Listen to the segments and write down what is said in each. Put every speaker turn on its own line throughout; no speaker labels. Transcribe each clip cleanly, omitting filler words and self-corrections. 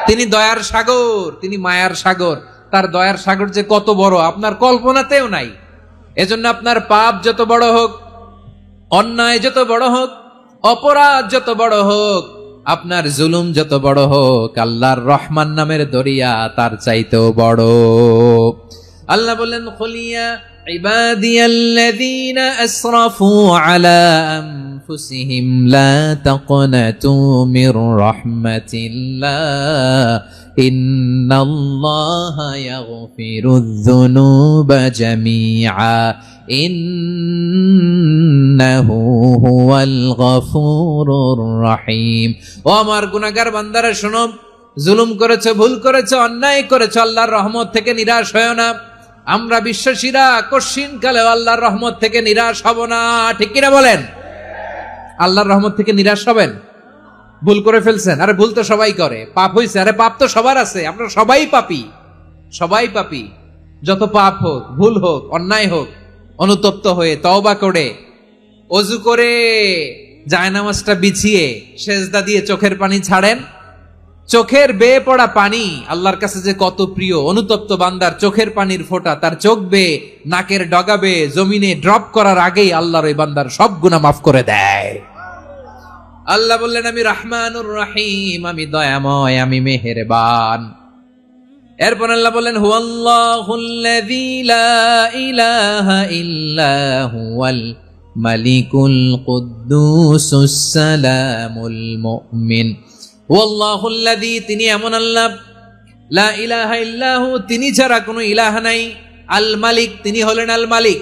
তিনি দয়ার সাগর, তিনি মায়ার সাগর। তার দয়ার সাগর যে কত বড় আপনার কল্পনাতেও নাই। এজন্য আপনার পাপ যত বড় হোক, অন্যায় যত বড় হোক, অপরাধ যত বড় হোক, আপনার জুলুম যত বড় হোক, আল্লাহর রহমান নামের দরিয়া তার চাইতেও বড়। আল্লাহ বললেন, খুলিয়া ইবাদিয়াল্লাযীনা আসরাফু আলা আনফুসিহিম লা তাকনাতু মির রাহমাতিল্লাহ ইন্নাল্লাহা ইয়াগফিরুয যুনুবা জামিআ ইন্নাহু হুয়াল গফুরুর রহিম। ও আমার গুনাহগার বান্দারা শোনো, জুলুম করেছো, ভুল করেছো, অন্যায় করেছো, আল্লাহর রহমত থেকে নিরাশ হয়ো না। আমরা বিশ্বাসীরা কঠিন কালে আল্লাহর রহমত থেকে নিরাশ হব না, ঠিক কিনা বলেন? আল্লাহর রহমত থেকে নিরাশ হবেন? ভুল করে ফেলছেন, আরে ভুল তো সবাই করে। পাপ হইছে, আরে পাপ তো সবার আছে, আমরা সবাই পাপী, সবাই পাপী। যত পাপ হোক, ভুল হোক, অন্যায় হোক, অনুতপ্ত হয়ে তওবা করে ওযু করে জায়নামাজটা বিছিয়ে সেজদা দিয়ে চোখের পানি ছাড়েন। চোখের বেয়ে পড়া পানি আল্লাহর কাছে যে কত প্রিয়। অনুতপ্ত বান্দার চোখের পানির ফোঁটা তার চোখ বেয়ে, নাকের ডগা বেয়ে জমিনে ড্রপ করার আগেই আল্লাহর ওই বান্দার সব গুনাহ মাফ করে দেয়। আল্লাহ বললেন, আমি রহমানুর রহিম, আমি দয়াময়, আমি মেহেরবান। এরপর আল্লাহ বললেন, হুয়াল্লাহুল্লাযী লা ইলাহা ইল্লা হুয়াল মালিকুল কুদ্দুসুস সালামুল মুমিন। হুয়াল্লাহুল্লাযী, তিনি এমন আল্লাহ, লা ইলাহা ইল্লাহু, তিনি ছাড়া কোনো ইলাহ নাই, আল মালিক, তিনি হলেন আল মালিক।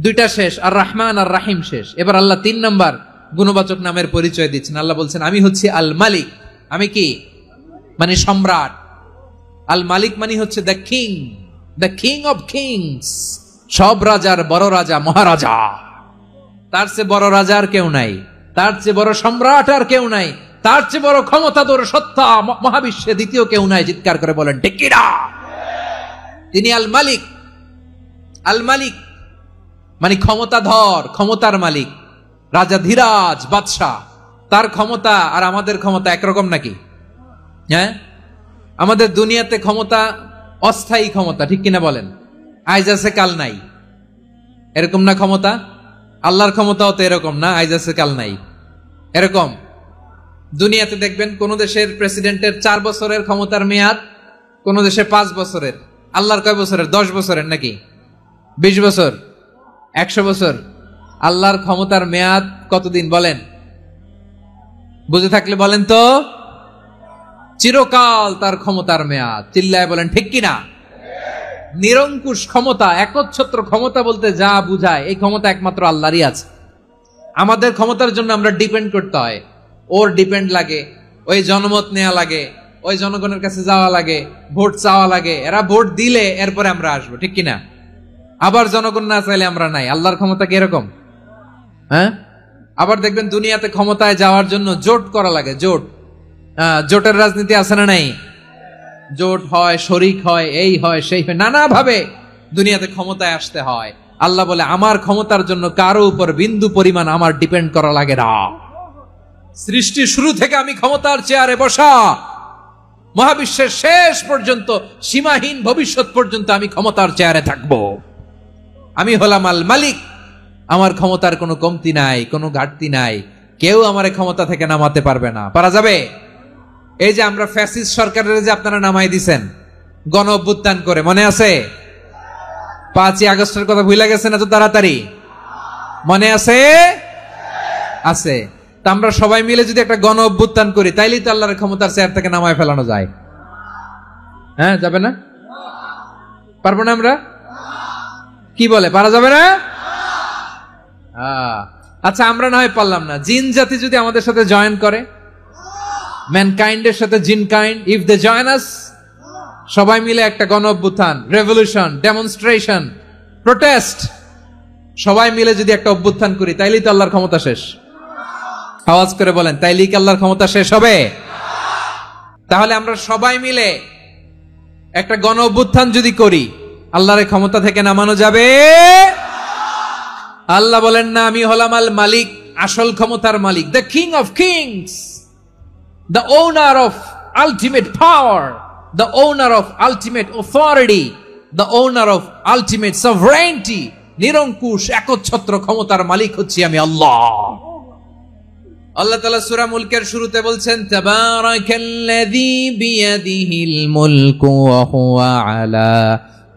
দুইটা শেষ, আর রহমান আর রাহিম শেষ। এবার আল্লাহ 3 নাম্বার গুণবাচক নামের পরিচয় দিচ্ছেন। আল্লাহ বলছেন, আমি হচ্ছি আল মালিক। আমি কি? মানে সম্রাট। আল মালিক মানে হচ্ছে the king, the king of kings, সব রাজার বড় রাজা, মহারাজা। তার চেয়ে বড় রাজা আর কেউ নাই, তার চেয়ে বড় সম্রাট আর কেউ নাই, তার চেয়ে বড় ক্ষমতাধর সত্তা মহাবিশ্বে দ্বিতীয় কেউ নাই। চিৎকার করে বলেন ঠিক কিনা? তিনি আল মালিক। আল মালিক মানে ক্ষমতাধর, ক্ষমতার মালিক, রাজা ধীরাজ বাদশাহ। তার ক্ষমতা আর আমাদের ক্ষমতা একরকম নাকি? হ্যাঁ, আমাদের দুনিয়াতে ক্ষমতা অস্থায়ী ক্ষমতা, ঠিক কিনা বলেন? আইজ আছে কাল নাই, এরকম না ক্ষমতা? আল্লাহর ক্ষমতাও তো এরকম না, আইজ আছে কাল নাই এরকম। দুনিয়াতে দেখবেন কোন দেশের প্রেসিডেন্টের 4 বছরের ক্ষমতার মেয়াদ, কোন দেশে 5 বছরের। আল্লাহর কয় বছরের? 10 বছরের নাকি 20 বছর, 100 বছর। আল্লাহর ক্ষমতার মেয়াদ কতদিন বলেন? বুঝে থাকলে বলেন তো। চিরকাল তার ক্ষমতার মেয়াদ। চিল্লায় বলেন ঠিক কিনা? নিরঙ্কুশ ক্ষমতা, একচ্ছত্র ক্ষমতা বলতে যা বুঝায়, এই ক্ষমতা একমাত্র আল্লাহরই আছে। আমাদের ক্ষমতার জন্য আমরা ডিপেন্ড করতে হয়, ওর ডিপেন্ড লাগে, ওই জনমত নেওয়া লাগে, ওই জনগণের কাছে যাওয়া লাগে, ভোট চাওয়া লাগে, এরা ভোট দিলে এরপরে আমরা আসবো, ঠিক কিনা? আবার জনগণ না চাইলে আমরা নাই। আল্লাহর ক্ষমতা কি এরকম? হ্যাঁ, আবার দেখবেন দুনিয়াতে ক্ষমতায় যাওয়ার জন্য জোট করা লাগে, জোট। জোটের রাজনীতি আছে না নাই? জোট হয়, শরিক হয়, এই হয়, সেই হয়, নানা ভাবে দুনিয়াতে ক্ষমতায় আসতে হয়। আল্লাহ বলে, আমার ক্ষমতার জন্য কারো উপর বিন্দু পরিমাণ আমার ডিপেন্ড করা লাগে না। সৃষ্টি শুরু থেকে আমি ক্ষমতার চেয়ারে বসা, মহাবিশ্বের শেষ পর্যন্ত, সীমাহীন ভবিষ্যৎ পর্যন্ত আমি ক্ষমতার চেয়ারে থাকবো। আমি হলাম আল মালিক। আমার ক্ষমতার কোনো কমতি নাই, কোনো ঘাটতি নাই। কেউ আমার ক্ষমতা থেকে নামাতে পারবে না। পারা যাবে? এই যে আমরা ফ্যাসিস্ট সরকারের যে আপনারা নামাই দিছেন গণ অভ্যুত্থান করে, মনে আছে? 5ই আগস্টের কথা ভুলে গেছেন এত তাড়াতাড়ি? মনে আছে? আছে। তা আমরা সবাই মিলে যদি একটা গণ অভ্যুত্থান করি, তাইলেই তো আল্লাহর ক্ষমতার চেয়ার থেকে নামায় ফেলানো যায়। হ্যাঁ, যাবে না? পারবো না আমরা? কি বলে, পারা যাবে না? আচ্ছা, আমরা না হয় পারলাম না, জিন জাতি যদি আমাদের সাথে জয়েন করে, ম্যানকাইন্ডের সাথে জিনকাইন্ড, ইফ দে জয়েন আস, সবাই মিলে একটা গণ অভ্যুত্থান, রেভলিউশন, ডেমনস্ট্রেশন, প্রোটেস্ট, সবাই মিলে যদি একটা অভ্যুত্থান করি, তাইলেই তো আল্লাহর ক্ষমতা শেষ। আওয়াজ করে বলেন, তাইলেই কি আল্লাহর ক্ষমতা শেষ হবে? তাহলে আমরা সবাই মিলে একটা গণ অভ্যুত্থান যদি করি, আল্লাহর ক্ষমতা থেকে নামানো যাবে? আল্লাহ বলেন না, আমি হলাম আল মালিক, আসল ক্ষমতার মালিক, the king of kings, the owner of ultimate power, the owner of ultimate authority, the owner of ultimate sovereignty, নিরঙ্কুশ একচ্ছত্র ক্ষমতার মালিক হচ্ছি আমি আল্লাহ। আল্লাহ তাআলা সূরা মুলকের শুরুতে বলছেন তাবারাকাল্লাযী বিয়াদিহিল মুলকু ওয়া হুয়া আলা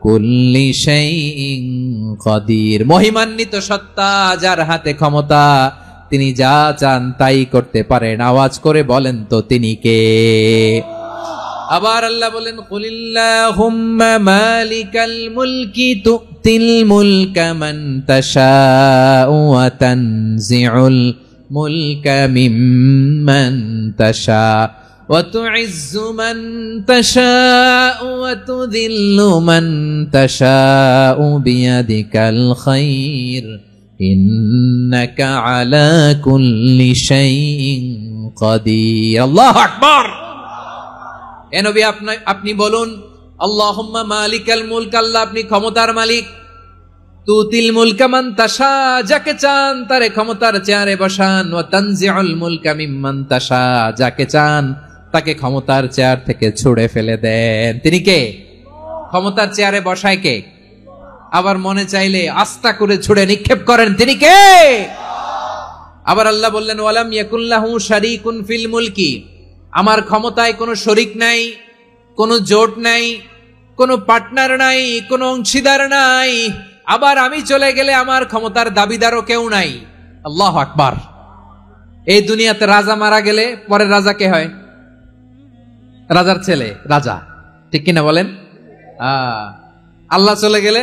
কুল্লি শাইইন কাদির। মহিমান্বিত সত্তা, যার হাতে ক্ষমতা, তিনি যা চান তাই করতে পারেন। আওয়াজ করে বলেন তো তিনি কে? আবার আল্লাহ বলেন কুলিল্লাহুম্মা মালিকাল মুলকি তুতিল মুলকা মান তাশাউ ওয়া তানজিউল মুলকা মিম্মান তাশা ওয়া তুইজ্জু মান তাশাউ ওয়া তুযিল্লু মান তাশাউ বিয়াদিকাল খায়র ইন্নাকা আলা কুল্লি শাইইন কাদির। আল্লাহু আকবার। এ নবী আপনি বলুন আল্লাহুম্মা মালিকাল মুলক, আল্লাহ আপনি ক্ষমতার মালিক। তুতিল মুলকা মান তাশা, যাকে চান তারে ক্ষমতার চেয়ারে বসান। ওয়া তানজিউল মুলকা মিম্মান তাশা, যাকে চান তাকে ক্ষমতার চেয়ার থেকে ছুড়ে ফেলে দেন। তিনি কে? ক্ষমতার চেয়ারে বসায় কে? আবার মনে চাইলে আস্থা করে ছুড়ে নিক্ষেপ করেন, তিনি কে? আবার আল্লাহ বললেন ওয়ালাম ইয়াকুল্লাহু শারীকুন ফিল মুলকি, আমার ক্ষমতায় কোনো শরিক নাই, কোনো জোট নাই, কোনো পার্টনার নাই, কোনো অংশীদার নাই। আবার আমি চলে গেলে আমার ক্ষমতার দাবিদারও কেউ নাই। আল্লাহু আকবার। এই দুনিয়াতে রাজা মারা গেলে পরের রাজা কে হয়? রাজার ছেলে রাজা, ঠিক কিনা বলেন? আল্লাহ চলে গেলে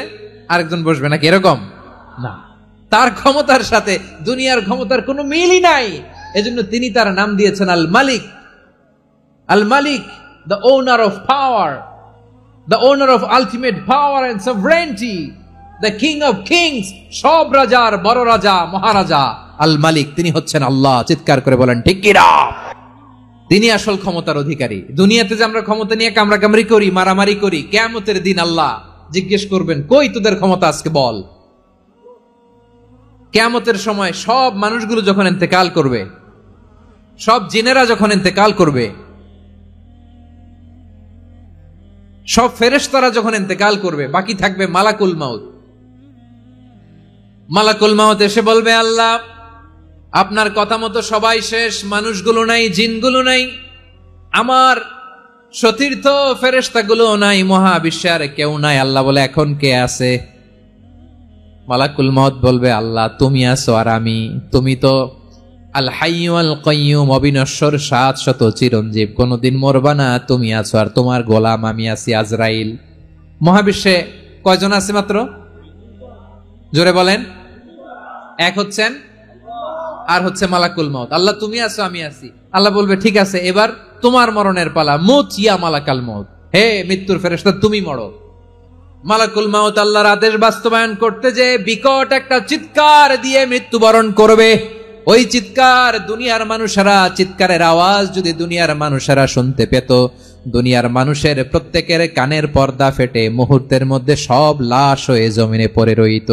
আরেকজন বসবে নাকি? এরকম না, তার ক্ষমতার সাথে দুনিয়ার ক্ষমতার কোনো মিলই নাই। এজন্য তিনি তার নাম দিয়েছেন আল মালিক। আল মালিক, the owner of power, the owner of ultimate power and sovereignty, the king of kings, সব রাজার বড় রাজা, মহারাজা আল মালিক, তিনি হচ্ছেন আল্লাহ। চিৎকার করে বলেন ঠিক কি না? তিনি আসল ক্ষমতার অধিকারী। দুনিয়াতে যে আমরা ক্ষমতা নিয়ে কামড়াকামড়ি করি, মারামারি করি, কিয়ামতের দিন আল্লাহ জিজ্ঞেস করবেন কই তোদের ক্ষমতা আজকে বল। কিয়ামতের সময় সব মানুষগুলো যখন ইন্তেকাল করবে, সব জিনেরা যখন ইন্তেকাল করবে, সব ফেরেশতারা যখন ইন্তেকাল করবে, বাকি থাকবে মালাকুল মাউত। মালাকুল মাউত এসে বলবে আল্লাহ আপনার কথা মতো সবাই শেষ, মানুষগুলো নাই, জিনগুলো নাই, আমার সতীর্থ ফেরেশতাগুলো নাই, মহাবিশ্বে আর কেউ নাই। আল্লাহ বলে এখন কে আছে? মালাকুল মাউত বলবে আল্লাহ তুমি আছো আর আমি। তুমি তো আল হাইয়্যু আল কাইয়্যুম, অবিনশ্বর, শাশ্বত, চিরঞ্জীব, কোনদিন মরবা না, তুমি আছো আর তোমার গোলাম আমি আছি আজরাইল। মহাবিশ্বে কয়জন আছে মাত্র? জোরে বলেন। এক হচ্ছেন আর হচ্ছে মালাকুল মাউত। আল্লাহ তুমি আছো আমি আছি। আল্লাহ বলবে ঠিক আছে এবার তোমার মরণের পালা, মুত ইয়া মালাকাল মাউত, হে মৃত্যুর ফেরেশতা তুমি মরো। মালাকুল মাউত আল্লাহর আদেশ বাস্তবায়ন করতে যে বিকট একটা চিৎকার দিয়ে মৃত্যুবরণ করবে। ওই চিৎকার দুনিয়ার মানুষেরা, চিৎকারের আওয়াজ যদি দুনিয়ার মানুষেরা শুনতে পেত, দুনিয়ার মানুষের প্রত্যেকের কানের পর্দা ফেটে মুহূর্তের মধ্যে সব লাশ হয়ে জমিনে পড়ে রইত।